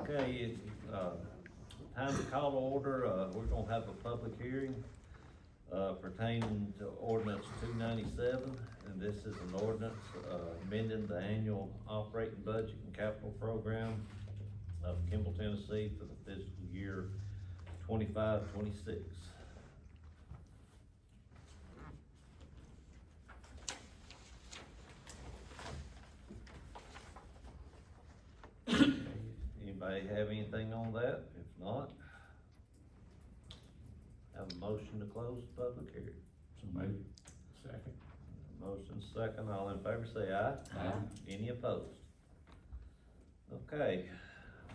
Okay, time to call to order, we're gonna have a public hearing, pertaining to ordinance 297, and this is an ordinance, amending the annual operating budget and capital program of Kimball, Tennessee for the fiscal year 25-26. Anybody have anything on that? If not, have a motion to close the public hearing. So maybe. Second. Motion second, all in favor say aye. Aye. Any opposed? Okay,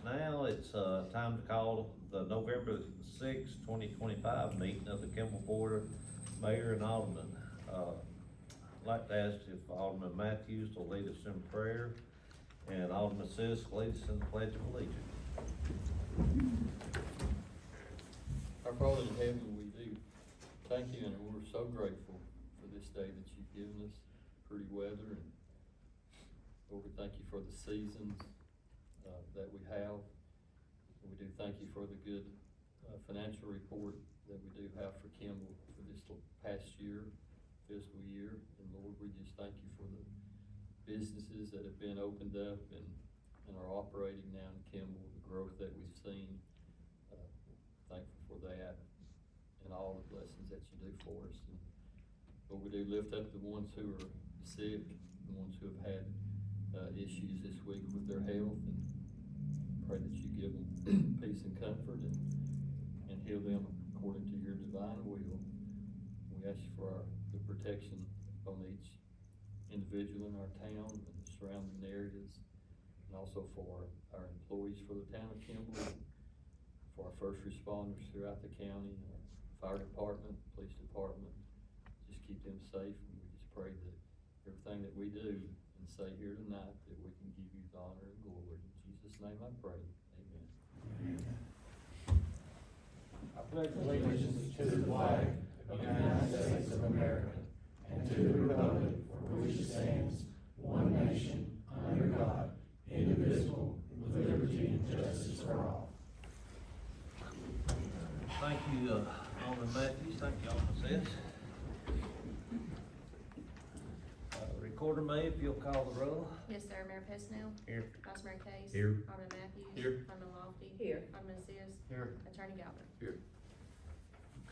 now it's, time to call the November 6, 2025 meeting of the Kimball Board of Mayor and Alderman. I'd like to ask if Alderman Matthews will lead us in prayer, and Alderman Sis lead us in the Pledge of Allegiance. Our Father in heaven, we do thank you, and we're so grateful for this day that you've given us, pretty weather, and Lord, we thank you for the seasons that we have. And we do thank you for the good financial report that we do have for Kimball for this past year, fiscal year. And Lord, we just thank you for the businesses that have been opened up and are operating now in Kimball, the growth that we've seen. Thankful for that and all the blessings that you do for us. And Lord, we do lift up the ones who are sick, the ones who have had issues this week with their health, and pray that you give them peace and comfort and heal them according to your divine will. We ask you for the protection on each individual in our town and the surrounding areas, and also for our employees for the town of Kimball, for our first responders throughout the county, our fire department, police department. Just keep them safe, and we just pray that everything that we do and say here tonight, that we can give you the honor and glory. In Jesus' name I pray, amen. I pledge allegiance to the flag of the United States of America and to the republic for which it stands, one nation, under God, indivisible, with liberty and justice for all. Thank you, Alderman Matthews, thank you, Alderman Sis. Recorder May, if you'll call the roll. Yes, sir. Mayor Pesnell. Here. Vice Mayor Case. Here. Alderman Matthews. Here. Alderman Lofty. Here. Alderman Sis. Here. Attorney Galvin. Here.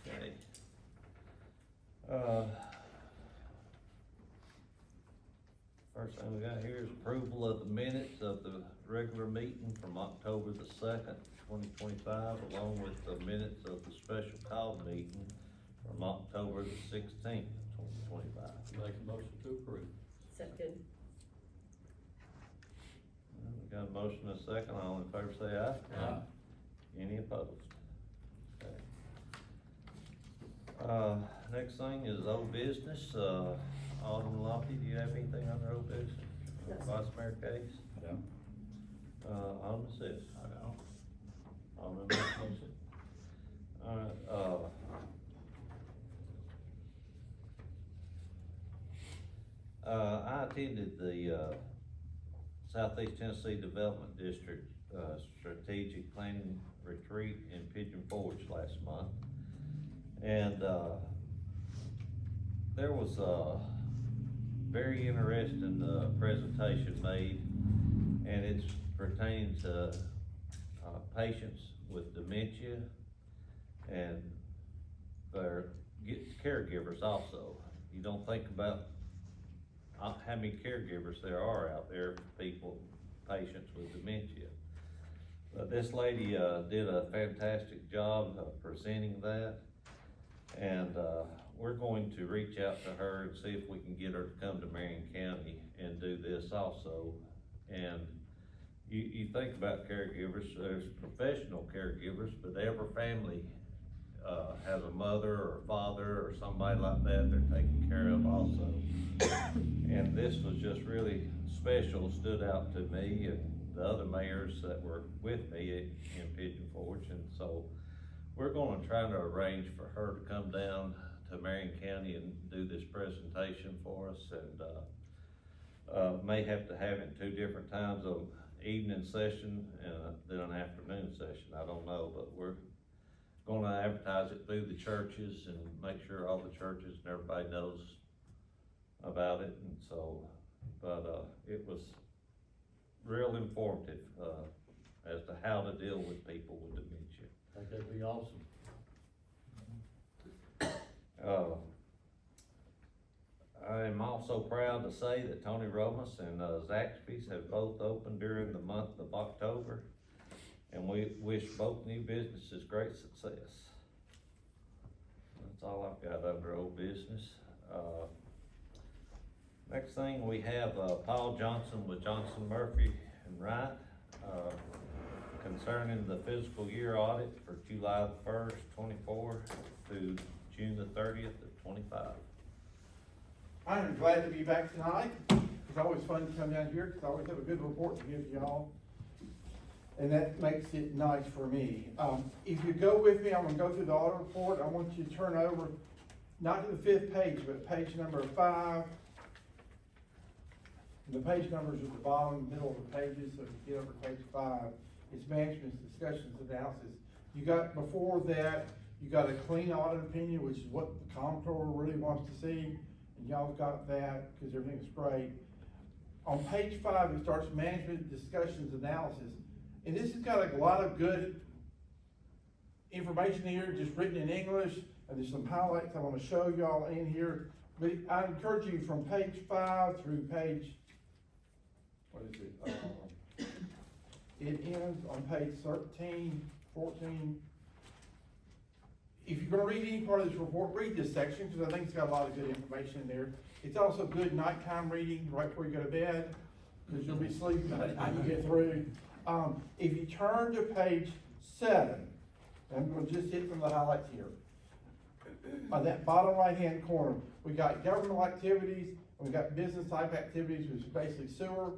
Okay. First thing we got here is approval of the minutes of the regular meeting from October the 2nd, 2025, along with the minutes of the special call meeting from October the 16th, 2025. Make a motion to approve. Second. We got a motion and a second, all in favor say aye. Aye. Any opposed? Okay. Next thing is old business, Alderman Lofty, do you have anything under old business? No, sir. Vice Mayor Case? Yeah. Alderman Sis? I know. Alderman Matthews? Alright, I attended the, Southeast Tennessee Development District, Strategic Planning Retreat in Pigeon Forge last month. And, there was a very interesting, presentation made, and it's pertaining to, patients with dementia and their caregivers also. You don't think about how many caregivers there are out there for people, patients with dementia. But this lady, did a fantastic job of presenting that. And, we're going to reach out to her and see if we can get her to come to Marion County and do this also. And you think about caregivers, there's professional caregivers, but every family, has a mother or a father or somebody like that they're taking care of also. And this was just really special, stood out to me and the other mayors that were with me in Pigeon Forge. And so we're gonna try to arrange for her to come down to Marion County and do this presentation for us, and may have to have it 2 different times evening session and then an afternoon session, I don't know, but we're gonna advertise it through the churches and make sure all the churches and everybody knows about it, and so, but, it was real informative, as to how to deal with people with dementia. I think that'd be awesome. I am also proud to say that Tony Romas and Zaxby's have both opened during the month of October, and we wish both new businesses great success. That's all I've got under old business. Next thing, we have Paul Johnson with Johnson Murphy and Wright concerning the fiscal year audit for July the 1st, 24 through June the 30th of 25. I am glad to be back tonight. It's always fun to come down here because I always have a good report to give y'all. And that makes it nice for me. If you go with me, I'm gonna go through the audit report. I want you to turn over, not to the 5th page, but page number 5. The page numbers at the bottom, middle of the pages, so if you get over to page 5, it's management's discussions analysis. You got, before that, you got a clean audit opinion, which is what the comptroller really wants to see. And y'all got that, because everything's great. On page 5, it starts management discussions analysis. And this has got a lot of good information here, just written in English, and there's some highlights I want to show y'all in here. But I encourage you from page 5 through page, what is it? It ends on page 13, 14. If you're gonna read any part of this report, read this section, because I think it's got a lot of good information in there. It's also good nighttime reading right before you go to bed, because you'll be sleeping by the time you get through. If you turn to page 7, I'm gonna just hit some of the highlights here. On that bottom right-hand corner, we got governmental activities, and we got business type activities, which is basically sewer.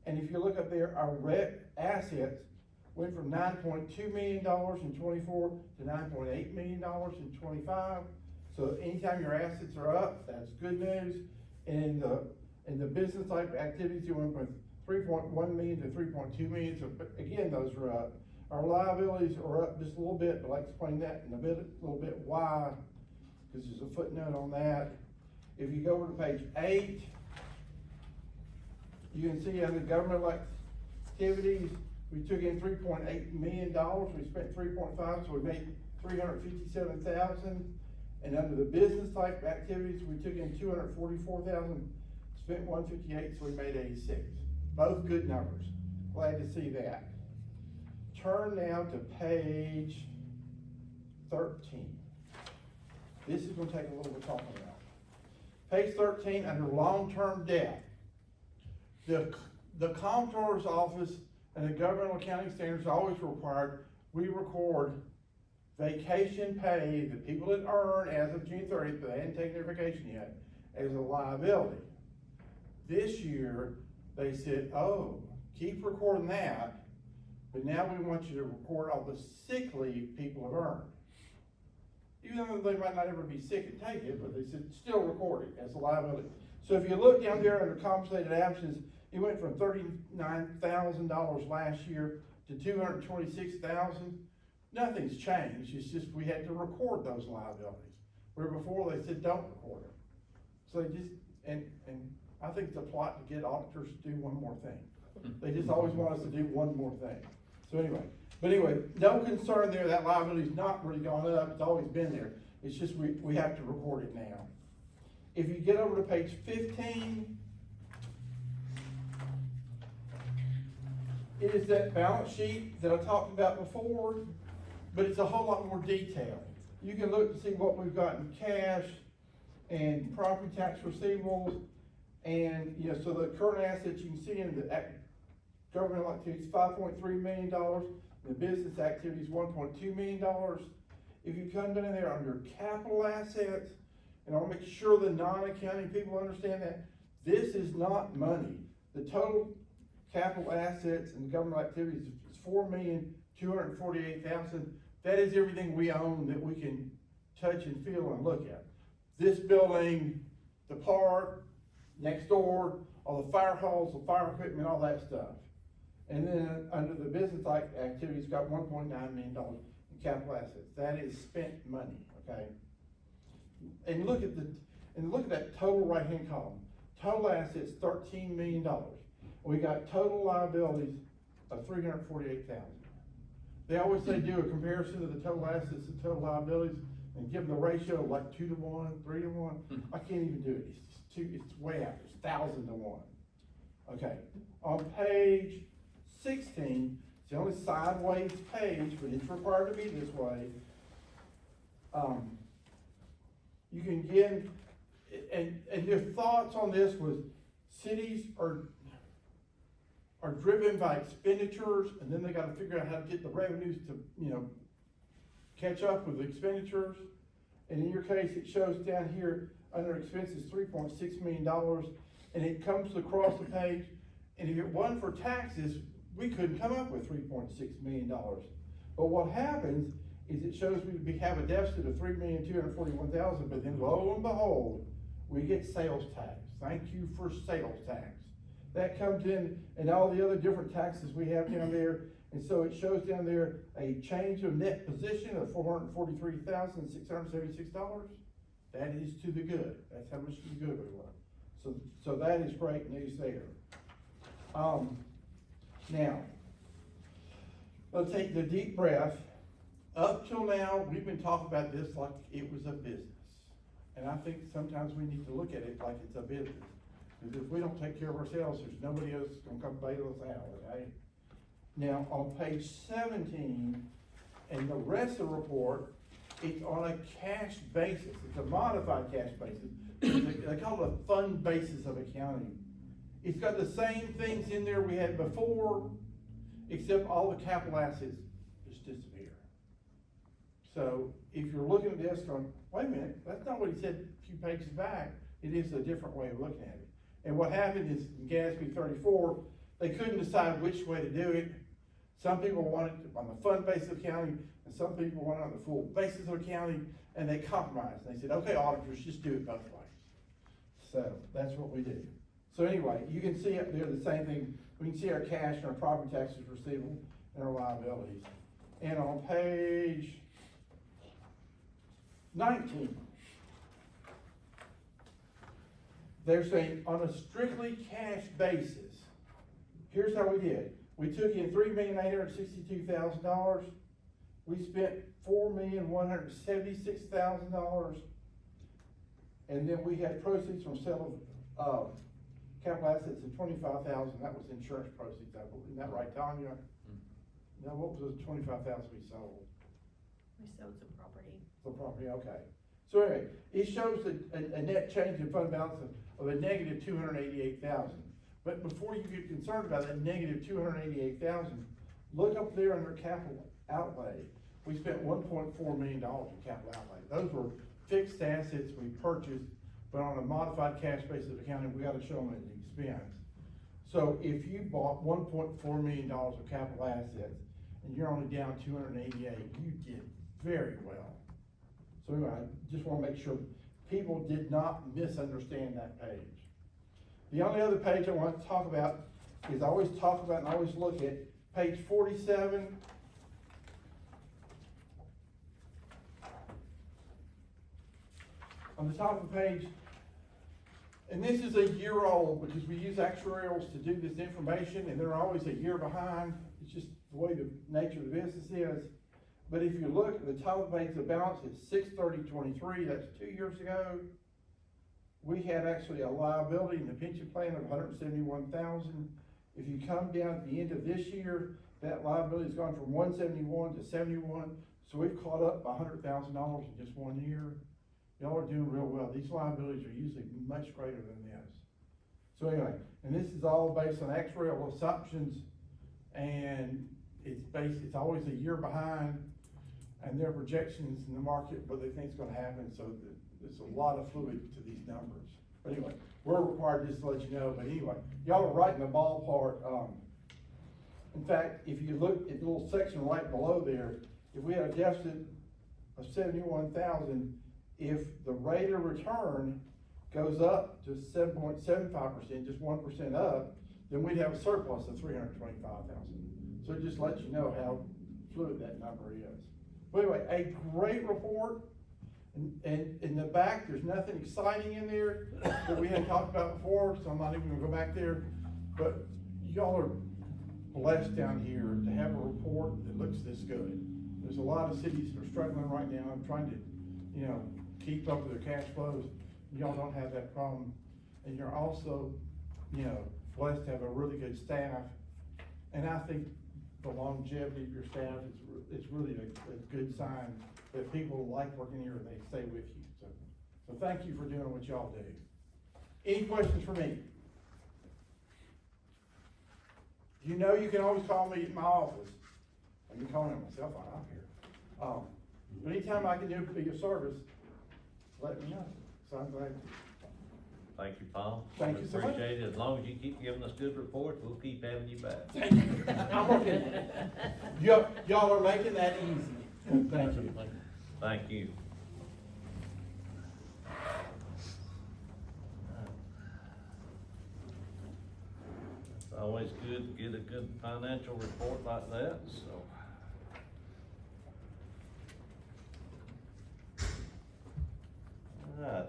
And if you look up there, our assets went from $9.2 million in 24 to $9.8 million in 25. So anytime your assets are up, that's good news. And in the business type activities, you went from 3.1 million to 3.2 million. So again, those are up. Our liabilities are up just a little bit, but I'll explain that in a little bit why, because there's a footnote on that. If you go over to page 8, you can see under governmental activities, we took in $3.8 million. We spent 3.5, so we made 357,000. And under the business type activities, we took in 244,000, spent 158, so we made 86. Both good numbers. Glad to see that. Turn now to page 13. This is going to take a little bit of talking about. Page 13, under long-term debt. The comptroller's office and the governmental accounting standards always required we record vacation pay that people that earn as of June 30th, but they hadn't taken their vacation yet, as a liability. This year, they said, oh, keep recording that, but now we want you to record all the sick leave people have earned. Even though they might not ever be sick and take it, but they said still record it as a liability. So if you look down there under compensated absence, it went from $39,000 last year to $226,000. Nothing's changed. It's just we had to record those liabilities. Where before they said don't record them. So they just, and I think it's a plot to get auditors to do one more thing. They just always want us to do one more thing. So anyway, no concern there. That liability's not really gone up. It's always been there. It's just we have to record it now. If you get over to page 15, it is that balance sheet that I talked about before, but it's a whole lot more detailed. You can look to see what we've got in cash and property tax receivables, and so the current assets you can see in the governmental activities, $5.3 million, the business activities, $1.2 million. If you come down there under capital assets, and I'll make sure the non-accounting people understand that this is not money. The total capital assets and government activities is $4,248,000. That is everything we own that we can touch and feel and look at. This building, the park, next door, all the fire halls, the fire equipment, all that stuff. And then under the business activities, got $1.9 million in capital assets. That is spent money, okay? And look at that total right-hand column. Total assets, $13 million. We got total liabilities of $348,000. They always say do a comparison of the total assets to total liabilities and give them the ratio of like 2 to 1, 3 to 1. I can't even do it. It's way out. It's 1,000 to 1. Okay. On page 16, it's the only sideways page, but it's required to be this way. You can get, and your thoughts on this was cities are driven by expenditures, and then they gotta figure out how to get the revenues to, catch up with the expenditures. And in your case, it shows down here, under expenses, $3.6 million, and it comes across the page, and if it wasn't for taxes, we couldn't come up with $3.6 million. But what happens is it shows we have a deficit of $3,241,000, but then lo and behold, we get sales tax. Thank you for sales tax. That comes in and all the other different taxes we have down there. And so it shows down there a change of net position of $443,676. That is to the good. That's how much to the good we want. So that is great news there. Now, let's take the deep breath. Up till now, we've been talking about this like it was a business. And I think sometimes we need to look at it like it's a business. Because if we don't take care of ourselves, there's nobody else gonna come bail us out, okay? Now, on page 17, and the rest of the report, it's on a cash basis. It's a modified cash basis. They call it a fund basis of accounting. It's got the same things in there we had before, except all the capital assets just disappear. So if you're looking at this going, wait a minute, that's not what he said a few pages back. It is a different way of looking at it. And what happened is in GASB 34, they couldn't decide which way to do it. Some people wanted it on the fund basis of accounting, and some people wanted it on the full basis of accounting, and they compromised. They said, okay, auditors, just do it both ways. So that's what we did. So anyway, you can see up there the same thing. We can see our cash and our property taxes receivable and our liabilities. And on page 19, they're saying on a strictly cash basis, here's how we did. We took in $3,862,000. We spent $4,176,000. And then we had proceeds from sale of capital assets of $25,000. That was insurance proceeds, I believe. Isn't that right, Tanya? Now, what was the $25,000 we sold? We sold some property. Some property, okay. So anyway, it shows a net change in fund balance of a negative $288,000. But before you get concerned about that negative $288,000, look up there under capital outlay. We spent $1.4 million in capital outlay. Those were fixed assets we purchased, but on a modified cash basis of accounting, we gotta show them as expense. So if you bought $1.4 million of capital assets and you're only down $288, you did very well. So anyway, I just wanna make sure people did not misunderstand that page. The only other page I want to talk about is I always talk about and I always look at page 47. On the top of the page, and this is a year old because we use actuarials to do this information and they're always a year behind. It's just the way the nature of the business is. But if you look at the top of the page, the balance is 6/30/23, that's 2 years ago. We had actually a liability in the pension plan of $171,000. If you come down at the end of this year, that liability has gone from 171 to 71. So we've caught up by $100,000 in just 1 year. Y'all are doing real well. These liabilities are usually much greater than this. So anyway, and this is all based on actuarial assumptions, and it's always a year behind, and their projections in the market, what they think is gonna happen, so there's a lot of fluid to these numbers. But anyway, we're required just to let you know, but anyway, y'all are right in the ballpark. In fact, if you look at the little section right below there, if we had a deficit of 71,000, if the rate of return goes up to 7.75%, just 1% up, then we'd have a surplus of $325,000. So it just lets you know how fluid that number is. But anyway, a great report. And in the back, there's nothing exciting in there that we hadn't talked about before, so I'm not even gonna go back there. But y'all are blessed down here to have a report that looks this good. There's a lot of cities that are struggling right now and trying to, you know, keep up with their cash flows. Y'all don't have that problem. And you're also, you know, blessed to have a really good staff. And I think the longevity of your staff is really a good sign that people like working here and they stay with you. So thank you for doing what y'all do. Any questions for me? You know you can always call me at my office. I can call me on my cell phone, I don't care. But anytime I can be of service, let me know. So I'm glad. Thank you, Paul. Thank you so much. Appreciate it. As long as you keep giving us good reports, we'll keep having you back. I'm okay. Y'all are making that easy. Thank you. Thank you. It's always good to get a good financial report like that, so. Alright,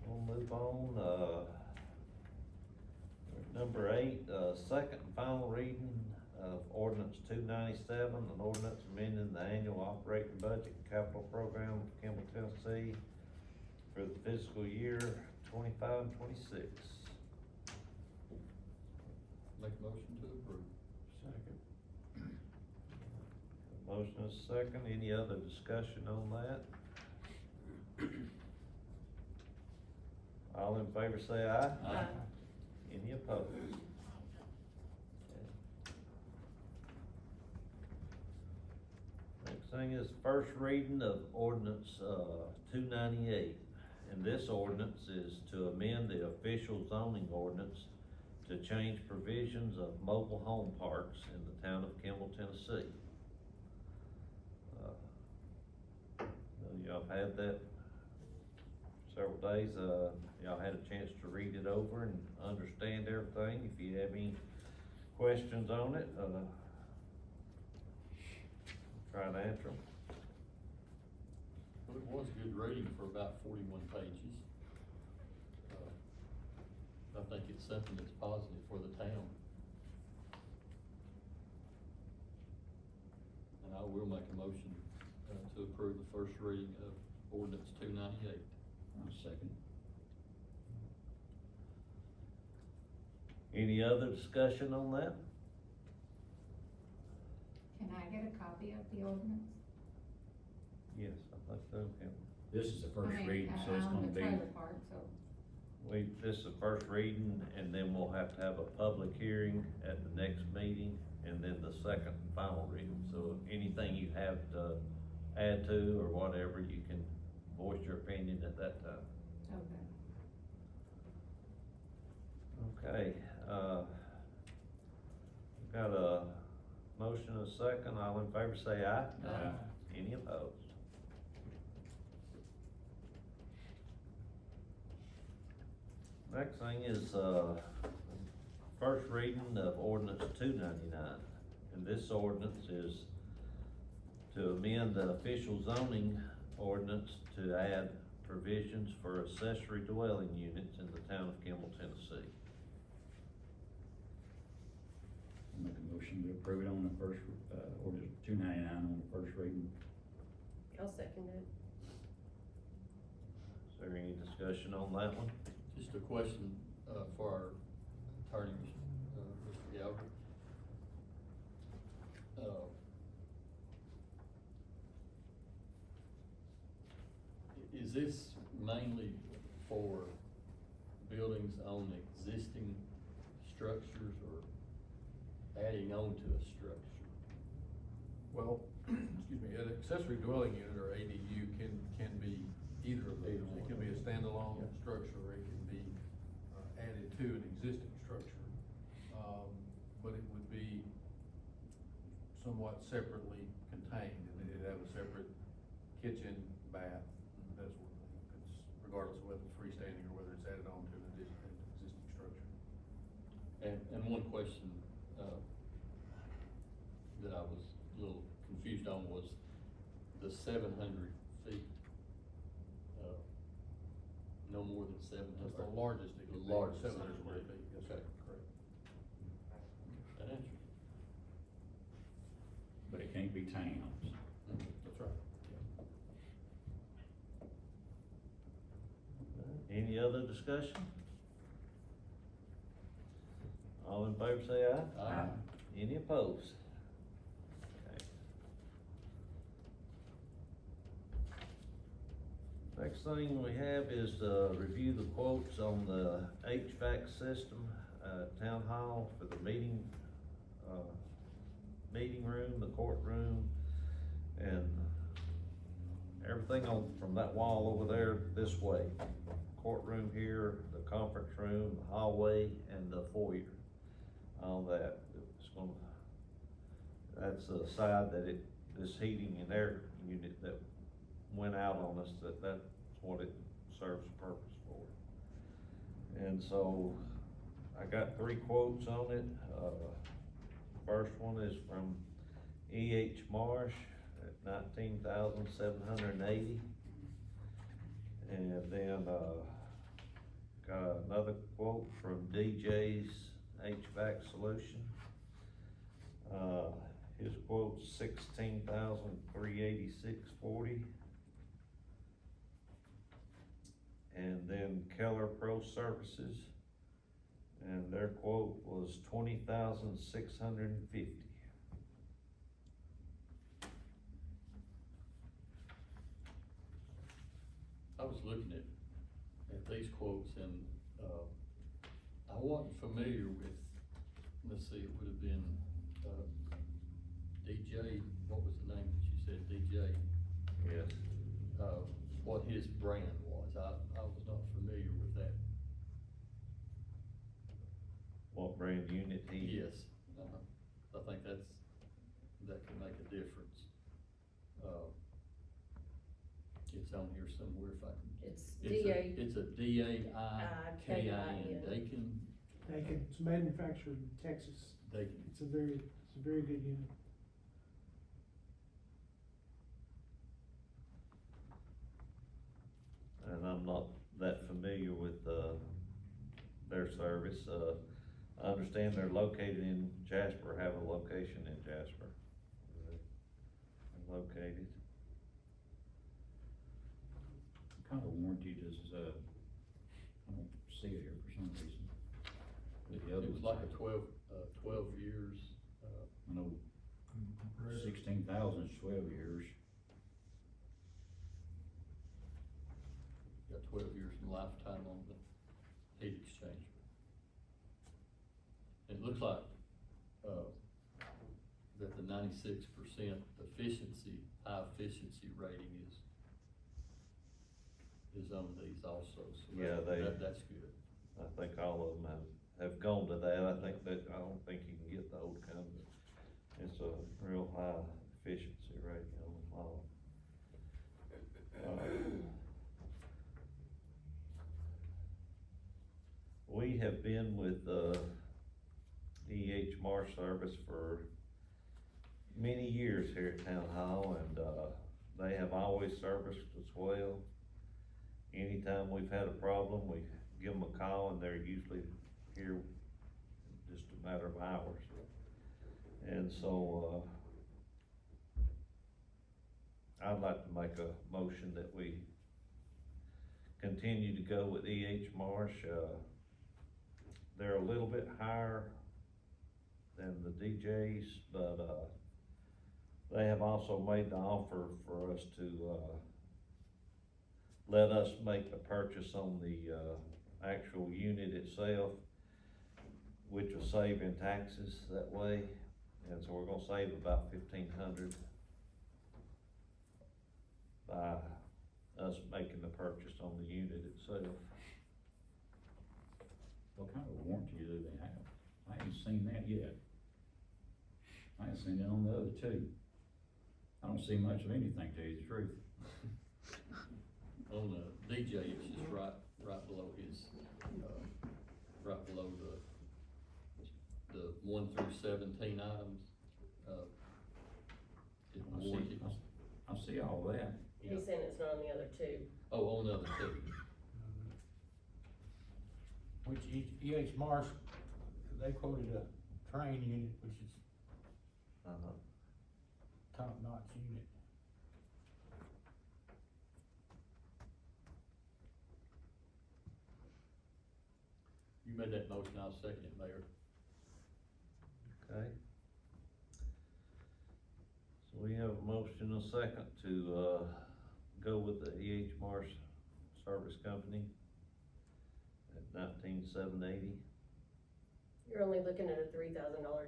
we'll move on, number 8, second and final reading of ordinance 297, an ordinance amending the annual operating budget and capital program of Kimball, Tennessee for the fiscal year 25 and 26. Make a motion to approve. Second. Motion is second. Any other discussion on that? All in favor say aye. Aye. Any opposed? Next thing is first reading of ordinance, 298. And this ordinance is to amend the official zoning ordinance to change provisions of mobile home parks in the town of Kimball, Tennessee. Y'all had that several days, y'all had a chance to read it over and understand everything. If you have any questions on it, try to answer them. Well, it was a good reading for about 41 pages. I think it's something that's positive for the town. And I will make a motion to approve the first reading of ordinance 298. I'll second. Any other discussion on that? Can I get a copy of the ordinance? Yes, I think so, Kim. This is the I first mean, reading, so it's on gonna the be, trailer park, so. This is the first reading, and then we'll have to have a public hearing at the next meeting, and then the second and final reading. So anything you have to add to or whatever, you can voice your opinion at that time. Okay. Okay, we've got a motion and a second. All in favor say aye. Aye. Any opposed? Next thing is, first reading of ordinance 299. And this ordinance is to amend the official zoning ordinance to add provisions for accessory dwelling units in the town of Kimball, Tennessee. I'll make a motion to approve it on the first, ordinance 299 on the first reading. I'll second it. Is there any discussion on that one? Just a question, for our attorney, Mr. Gallagher. Is this mainly for buildings on existing structures or adding on to a structure? Well, excuse me, an accessory dwelling unit or ADU can be either of those. It can be a standalone structure, or it can be added to an existing structure. But it would be somewhat separately contained, and it'd have a separate kitchen, bath, that sort of thing. It's regardless of whether it's freestanding or whether it's added on to an existing structure. And one question, that I was a little confused on was the 700 feet. No more than 700. That's the largest it The can be, largest 700 it can square be. feet, yes, Okay. sir, correct. That answers. But it can't be towns. That's right. Any other discussion? All in favor say aye. Aye. Any opposed? Okay. Next thing we have is, review the quotes on the HVAC system, town hall for the meeting room, the courtroom, and everything on, from that wall over there this way. Courtroom here, the conference room, the hallway, and the foyer. All that, it's gonna, that's the side that this heating and air unit that went out on us, that's what it serves the purpose for. And so, I got 3 quotes on it. First one is from E.H. Marsh at $19,780. And then, got another quote from DJ's HVAC Solution. His quote's $16,386.40. And then Keller Pro Services, and their quote was $20,650. I was looking at these quotes and, I wasn't familiar with, let's see, it would have been, DJ, what was the name that you said, DJ? Yes. What his brand was, I was not familiar with that. What brand unit he? Yes, I think that can make a difference. It's on here somewhere if I can. It's a- DA. It's a D-A-I-K-I-N, Dakin, It's manufactured in Texas. Dakin. It's a very good unit. And I'm not that familiar with, their service. I understand they're located in Jasper, have a location in Jasper. They're located. What kind of warranty does, I don't see it here for some reason. The other It was ones like a 12 years, I know 16,000 is 12 years. got 12 years in lifetime on the heat exchanger. It looks like, that the 96% high efficiency rating is on these also, so Yeah, that's good. I think all of them have gone to that. I don't think you can get the old kind, but it's a real high efficiency rating on them all. We have been with, E.H. Marsh Service for many years here at Town Hall, and, they have always serviced us well. Anytime we've had a problem, we give them a call, and they're usually here in just a matter of hours. And so, I'd like to make a motion that we continue to go with E.H. Marsh. They're a little bit higher than the DJs, but, they have also made the offer for us to, let us make the purchase on the, actual unit itself, which will save in taxes that way. And so we're gonna save about $1,500 by us making the purchase on the unit itself. What kind of warranty do they have? I haven't seen that yet. I haven't seen it on the other two. I don't see much of anything, to tell you the truth. On the DJ, it's just right below his, right below the 1 through 17 items, is warranty. I see all that. Yeah. He's saying it's not on the other two. Oh, on the other two. Which EH Marsh, they quoted a train unit, which is top-notch unit. You made that motion, I'll second it, Mayor. Okay. So we have a motion and a second to, go with the E.H. Marsh Service Company at $19,780. You're only looking at a $3,000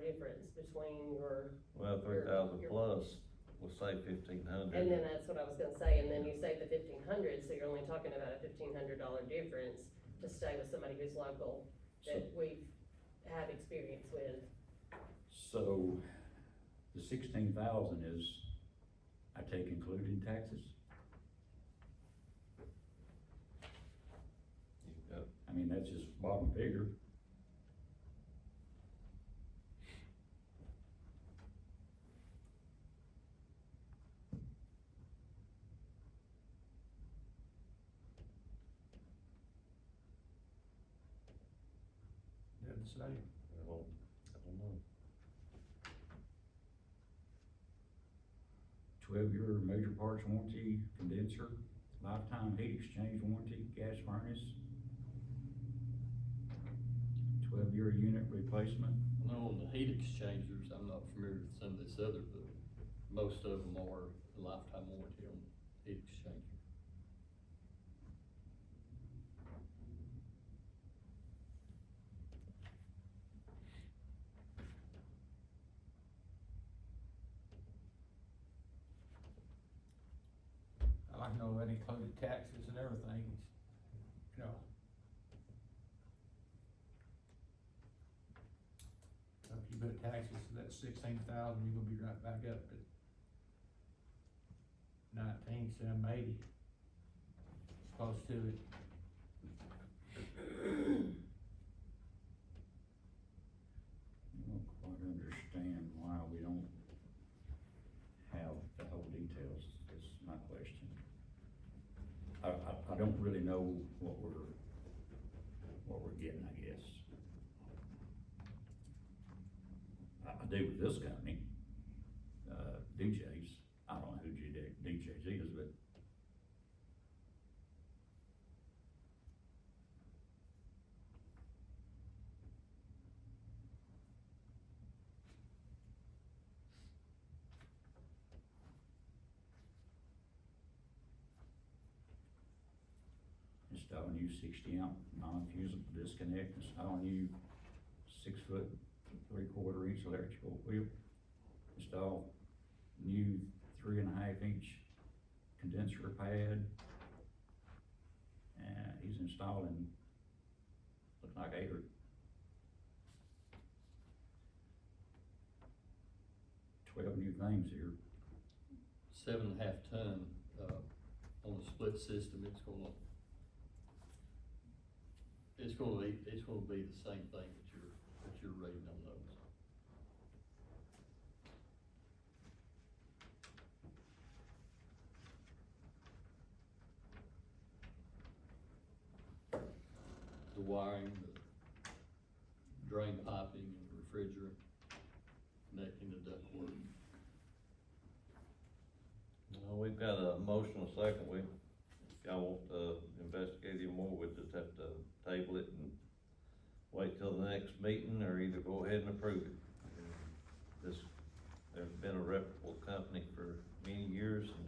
difference between your. Well, 3,000 plus, we'll say 1,500. And then that's what I was gonna say, and then you say the 1,500, so you're only talking about a $1,500 difference to stay with somebody who's local, that we've had experience with. So, the 16,000 is, I take including taxes? Yep. I mean, that's just bottom figure. Doesn't say. Well, I don't know. 12-year major parts warranty, condenser, lifetime heat exchange warranty, gas furnace. 12-year unit replacement. I know on the heat exchangers, I'm not familiar with some of this other, but most of them are a lifetime warranty on heat exchanger. I like to know that included taxes and everything, you know. So if you put taxes to that 16,000, you're gonna be right back up at 19,780. Close to it. I don't quite understand why we don't have the whole details, is my question. I don't really know what we're getting, I guess. I do with this company, DJ's, I don't know who DJ's is, but install new 60-amp non-fusible disconnect, install new 6-foot 3/4 inch electrical wheel, install new 3.5 inch condenser pad, and he's installing, looks like 12 new things here. 7.5 ton, on the split system, it's gonna be the same thing that you're rating on those. The wiring, the drain piping and refrigerant, connecting the ductwork. We've got a motion and a second. If y'all want to investigate any more, we'll just have to table it and wait till the next meeting, or either go ahead and approve it. There's been a reputable company for many years, and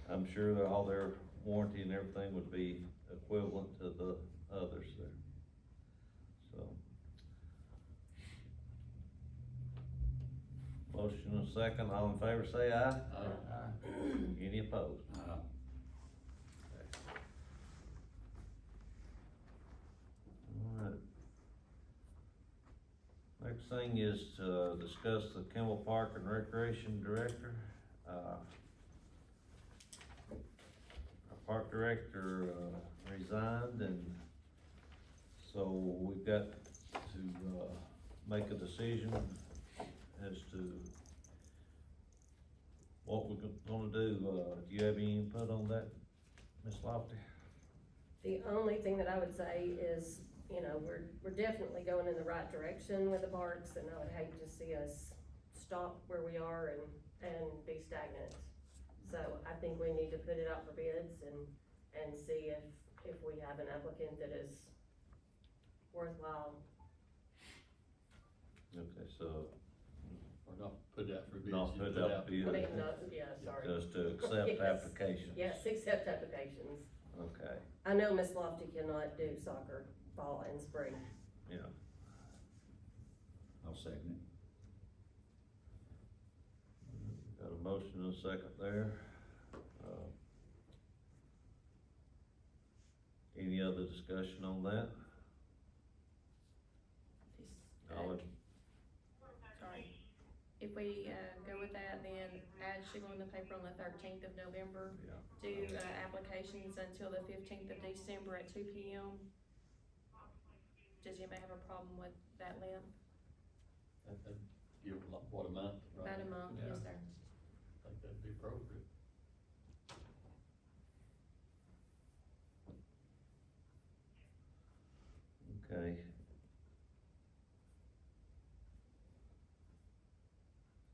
I'm sure that all their warranty and everything would be equivalent to the others there. So. Motion and a second, all in favor say aye. Any opposed? Alright. Next thing is to discuss the Kimball Park and Recreation Director. Our park director, resigned, and so we've got to, make a decision as to what we're gonna do. Do you have any input on that, Ms. Lofty? The only thing that I would say is, you know, we're definitely going in the right direction with the parks, and I would hate to see us stop where we are and be stagnant. So I think we need to put it out for bids and see if we have an applicant that is worthwhile. Okay, so Or not put out for bids. not just put out bids, I mean, not, yeah, sorry. just to accept Yes. applications? Yes, accept applications. Okay, I know Miss Lofty cannot do soccer fall and spring. yeah. I'll second Got a motion and a second there. Any other discussion on that? All in- Sorry. If we, go with that, then add Shingle in the paper on the 13th of November. Yeah. Do, applications until the 15th of December at 2 p.m. Does anybody have a problem with that length? That'd give what, a month, right? About a month, Yeah. yes, sir. I think that'd be appropriate. Okay.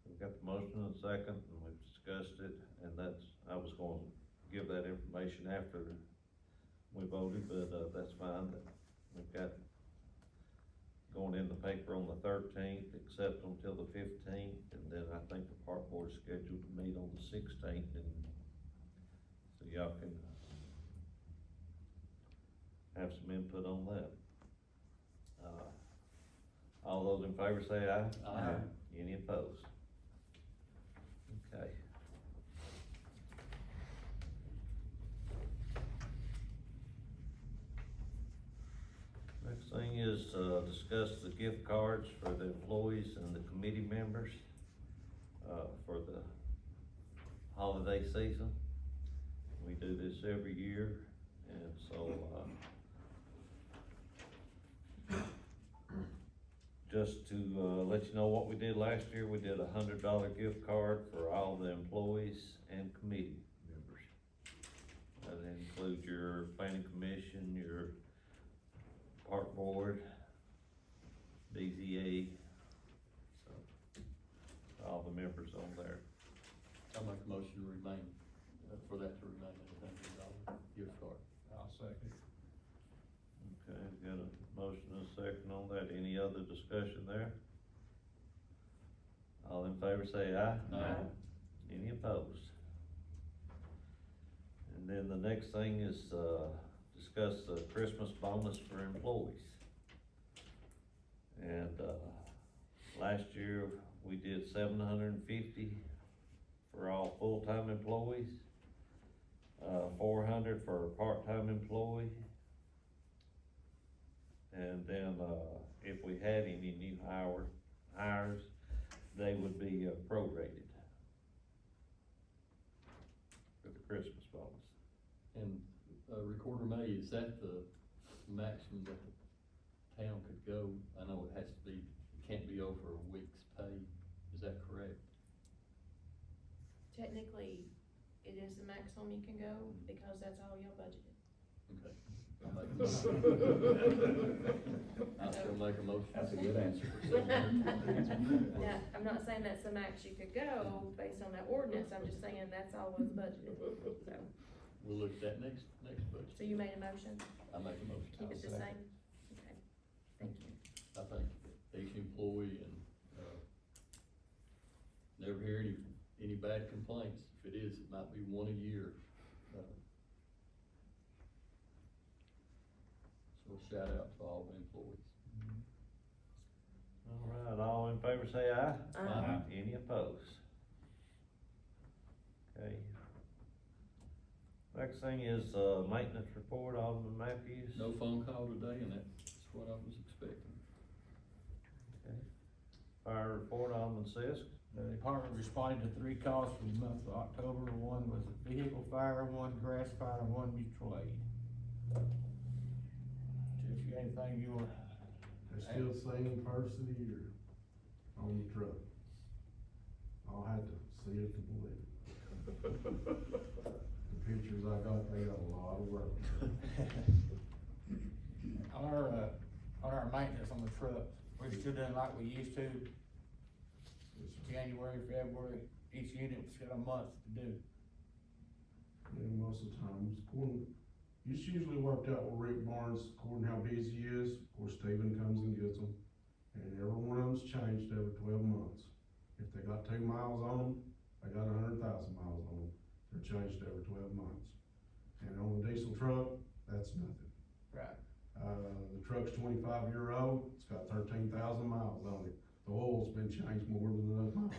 We've got the motion and a second, and we've discussed it, and that's, I was gonna give that information after we voted, but, that's fine. We've got going in the paper on the 13th, except until the 15th, and then I think the park board is scheduled to meet on the 16th, and so y'all can have some input on that. All those in favor say aye. Aye. Any opposed? Okay. Next thing is, discuss the gift cards for the employees and the committee members, for the holiday season. We do this every year, and so, just to, let you know what we did last year, we did $100 gift card for all the employees and committee members. That includes your planning commission, your park board, BZA, so, all the members on there. I'll make a motion to remain, for that to remain at $100 gift card. I'll second. Okay, got a motion and a second on that, any other discussion there? All in favor say aye. Aye. Any opposed? And then the next thing is, discuss the Christmas bonus for employees. And, last year, we did $750 for all full-time employees, $400 for a part-time employee. And then, if we had any new hires, they would be, prorated for the Christmas bonus. And, Recorder May, is that the maximum that the town could go? I know it has to be, it can't be over a week's pay, is that correct? Technically, it is the maximum you can go, because that's all your budgeted. Okay. I'll make a motion. I'll still make a motion. That's a good answer. Now, I'm not saying that's the max you could go based on that ordinance, I'm just saying that's all was budgeted, so. We'll look at that next budget. So you made a motion, I make a motion. keep it the same? Okay, thank you. I think each employee and, never hear any bad complaints. If it is, it might be one a year. So shout out to all the employees. All right, all in favor say aye. Aye. Any opposed? Okay. Next thing is, maintenance report, Alderman Matthews. No phone call today, and that's what I was expecting. Okay. Fire report, Alderman Sisk. The department responded to 3 calls for the month of October. One was a vehicle fire, 1 grass fire, and 1 mutual aid. So if you got anything you wanna They still saying first of the year on the truck. I'll have to see it to believe it. The pictures I got, they got a lot of work. On our maintenance on the trucks, we're still doing like we used to, January, February, each unit's got a month to do. And most of the times, it's usually worked out with Rick Barnes, according to how busy he is. Of course, Stephen comes and gets them. And every one of them's changed every 12 months. If they got 2 miles on them, they got 100,000 miles on them. They're changed every 12 months. And on the diesel truck, that's nothing. Right. The truck's 25-year-old, it's got 13,000 miles on it. The oil's been changed more than enough miles.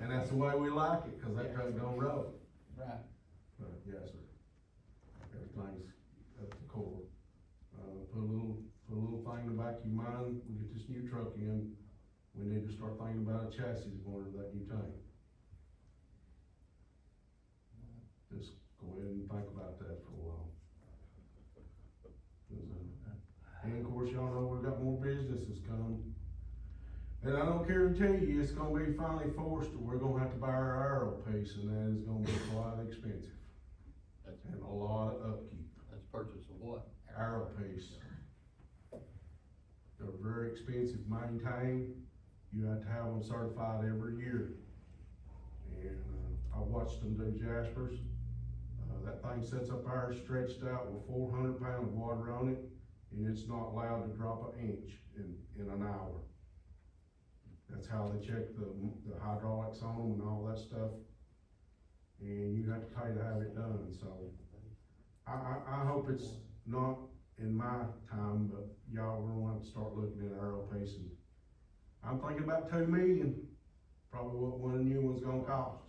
And that's the way we like it, cause that truck don't roll. Right. But, yes, sir. Everything's up to core. Put a little thing in the back of your mind, we get this new truck in, we need to start thinking about a chassis going to that new tank. Just go ahead and think about that for a while. 'Cause, and of course, y'all know we've got more businesses coming. And I don't guarantee you, it's gonna be finally forced, or we're gonna have to buy our aero piece, and that is gonna be quite expensive. That's, And a lot of upkeep. that's purchase of what? Aero piece. They're very expensive to maintain. You have to have them certified every year. And, I watched them do Jaspers. That thing sits up there stretched out with 400 pounds of water on it, and it's not allowed to drop an inch in an hour. That's how they check the hydraulics on them and all that stuff. And you have to pay to have it done, so. I hope it's not in my time, but y'all are gonna have to start looking at aero pieces. I'm thinking about 2 million, probably what one of the new one's gonna cost.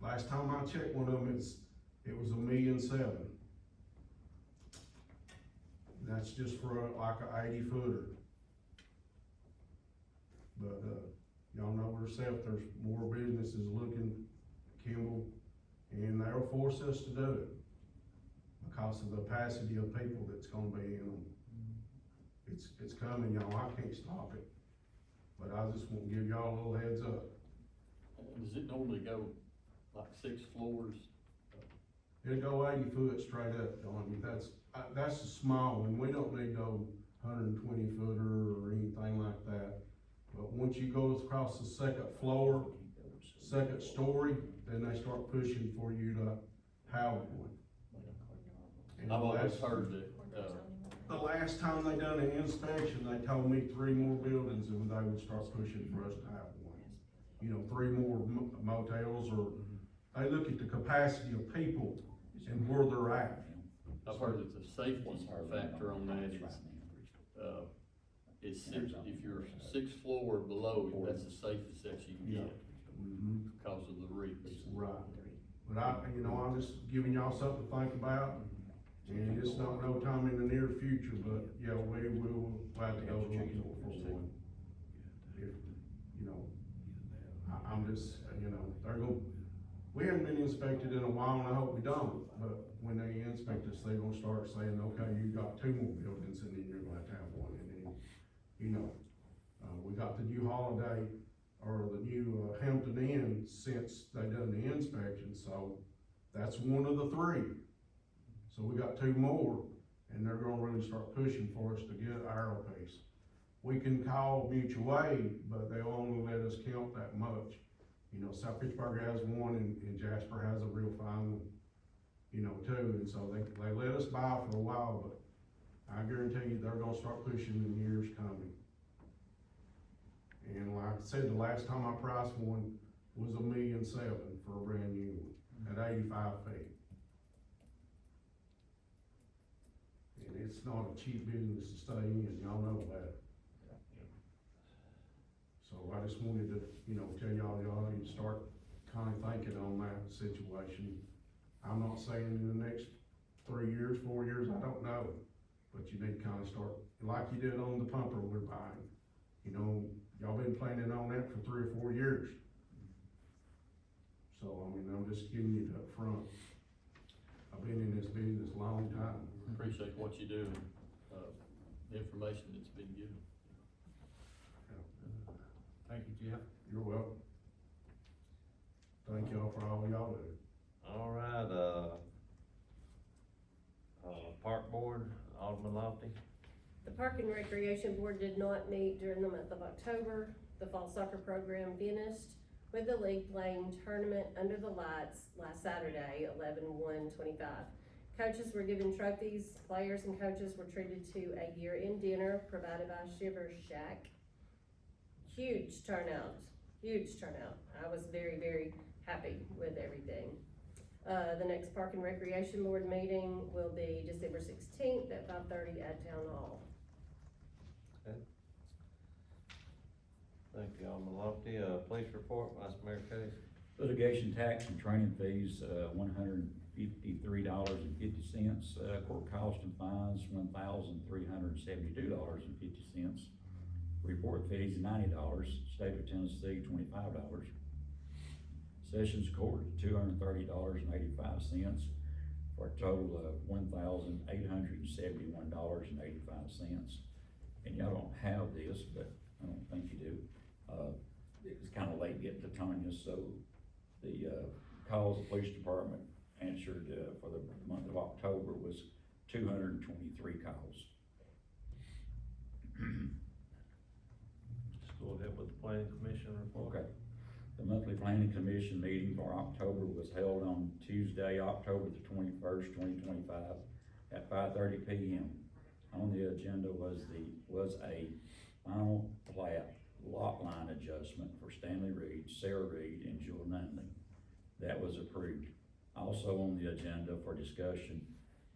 Last time I checked one of them, it was $1.7 million. That's just for like a 80 footer. But, y'all know yourself, there's more businesses looking, Kimball, and they'll force us to do it because of the capacity of people that's gonna be in them. It's coming, y'all, I can't stop it, but I just want to give y'all a little heads up. Does it normally go like 6 floors? It'll go 80 foot straight up, Donnie, that's a small one, we don't need no 120 footer or anything like that. But once you go across the second floor, second story, then they start pushing for you to have one. And I've always that's- heard that, The last time they done an inspection, they told me 3 more buildings and they would start pushing for us to have one. You know, 3 more motels, or they look at the capacity of people and where they're at. I've heard that the safety factor on that is if you're 6th floor or below, that's the safest that you can get because of the reefs. Right. But I'm just giving y'all something to think about. And it's not no time in the near future, but yeah, we will have to go looking for one. If, I'm just, we haven't been inspected in a while, and I hope we don't, but when they inspect us, they're gonna start saying, okay, you got 2 more buildings, and then you're gonna have to have one, and then, we got the new Holiday, or the new Hampton Inn since they done the inspection, so that's one of the 3. So we got 2 more, and they're gonna really start pushing for us to get our piece. We can call mutual aid, but they'll only let us count that much. South Pittsburgh has one, and Jasper has a real fine one, too, and so they let us buy for a while, but I guarantee you, they're gonna start pushing in years coming. And like I said, the last time I priced one was $1.7 million for a brand new one, at 85 feet. And it's not a cheap business to stay in, y'all know that. So I just wanted to, tell y'all need to start kinda thinking on that situation. I'm not saying in the next 3 years, 4 years, I don't know, but you need to kinda start, like you did on the pumper we're buying. Y'all been planning on that for 3 or 4 years. So, I'm just giving you that front. I've been in this business a long time. Appreciate what you do and, the information that's been given. Thank you, Jeff. You're welcome. Thank y'all for all y'all do. All right, Park Board, Alderman Lofty. The Park and Recreation Board did not meet during the month of October. The fall soccer program finished with the league playing tournament under the lights last Saturday, 11/1/25. Coaches were given trophies, players and coaches were treated to a year-end dinner provided by Shiver Shack. Huge turnout. I was very, very happy with everything. The next Park and Recreation Board meeting will be December 16th at 5:30 at Town Hall. Thank you, Alderman Lofty. Police report, Vice Mayor Case. Litigation tax and training fees, $153.50. Court cost and fines, $1,372.50. Report fees, $90. State of Tennessee, $25. Sessions Court, $230.85, for a total of $1,871.85. And y'all don't have this, but I don't think you do. It was kinda late getting to Tanya, so the calls the police department answered, for the month of October was 223 calls. Just go ahead with the planning commission report. Okay. The monthly planning commission meeting for October was held on Tuesday, October the 21st, 2025 at 5:30 p.m. On the agenda was a final plat lot line adjustment for Stanley Reed, Sarah Reed, and Jewel Nunley. That was approved. Also on the agenda for discussion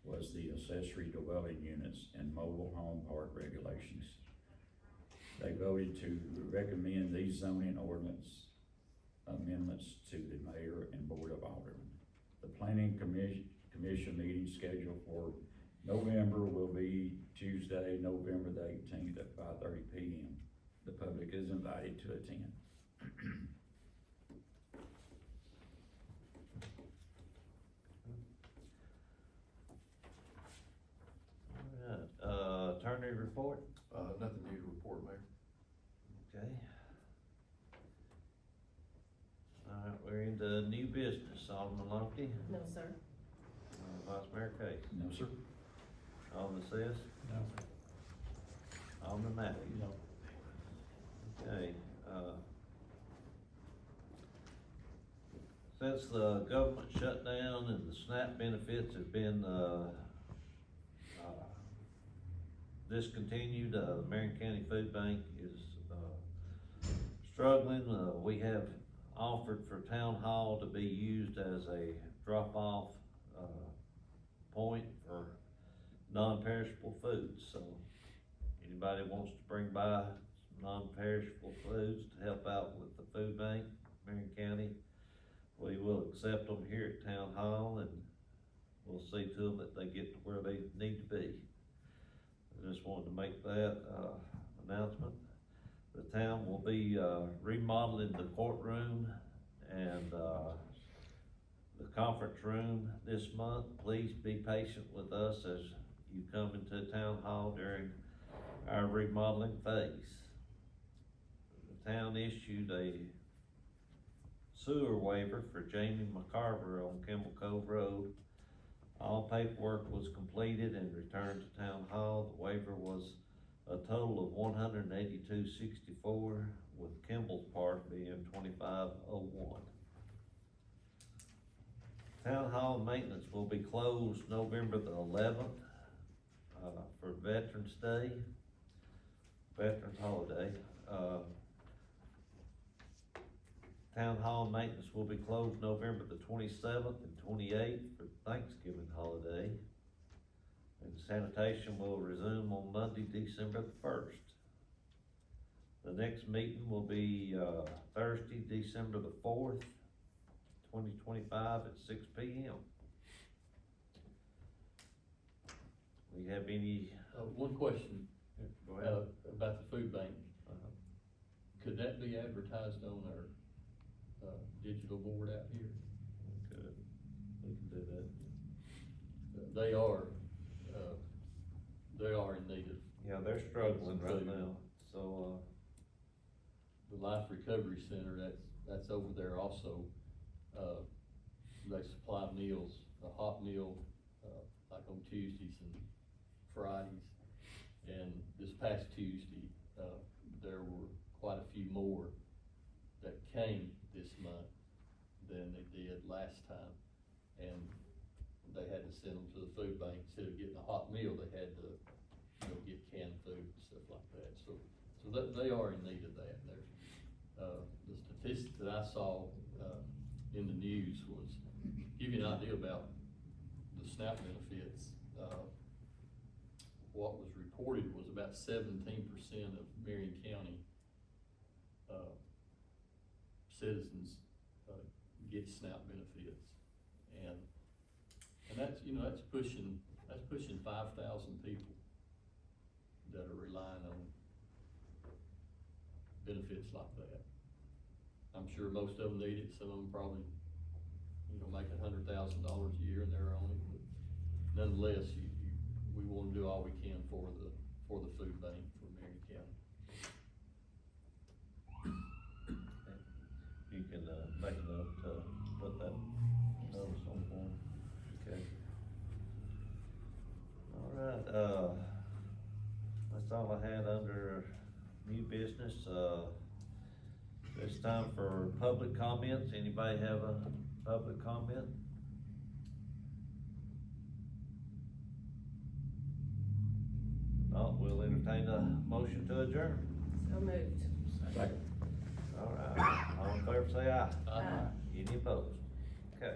was the accessory dwelling units and mobile home park regulations. They voted to recommend these zoning ordinance amendments to the mayor and board of aldermen. The planning commission meeting scheduled for November will be Tuesday, November the 18th at 5:30 p.m. The public is invited to attend. All right, attorney report. Nothing new to report, Mayor. Okay. All right, we're into new business. Alderman Lofty, No, sir. Vice Mayor Case, No, sir. Alderman Sis, No. Alderman Matthews. No. Okay, since the government shut down and the SNAP benefits have been, discontinued, Marion County Food Bank is, struggling. We have offered for Town Hall to be used as a drop-off, point for non-perishable foods, so anybody wants to bring by some non-perishable foods to help out with the food bank, Marion County, we will accept them here at Town Hall, and we'll see to them that they get to where they need to be. I just wanted to make that, announcement. The town will be, remodeling the courtroom and, the conference room this month. Please be patient with us as you come into Town Hall during our remodeling phase. The town issued a sewer waiver for Jamie McCarver on Kimball Cove Road. All paperwork was completed and returned to Town Hall. The waiver was a total of $182.64, with Kimball's part being $25.01. Town Hall maintenance will be closed November the 11th, for Veterans Day, Veterans Holiday. Town Hall maintenance will be closed November the 27th and 28th for Thanksgiving holiday. And sanitation will resume on Monday, December the 1st. The next meeting will be, Thursday, December the 4th, 2025 at 6 p.m. We have any? One question, Go ahead. about the food bank. Uh-huh. Could that be advertised on our, digital board out here? Good. We can do that. they are in need of. Yeah, they're struggling right now, so, The Life Recovery Center, that's over there also, they supply meals, a hot meal, like on Tuesdays and Fridays. And this past Tuesday, there were quite a few more that came this month than they did last time. And they had to send them to the food bank, instead of getting a hot meal, they had to, get canned food and stuff like that, so they are in need of that. There's, the statistic that I saw, in the news was, give you an idea about the SNAP benefits, what was reported was about 17% of Marion County, citizens, get SNAP benefits, and that's, that's pushing 5,000 people that are relying on benefits like that. I'm sure most of them need it, some of them probably, make $100,000 a year and they're on it, but nonetheless, we wanna do all we can for the food bank for Marion County. you can, make a note to put that notice on form. Okay. All right, that's all I had under new business. It's time for public comments. Anybody have a public comment? No, we'll entertain a motion to adjourn. So moved. Second. All right, all in favor say aye. Aye. Any opposed? Okay.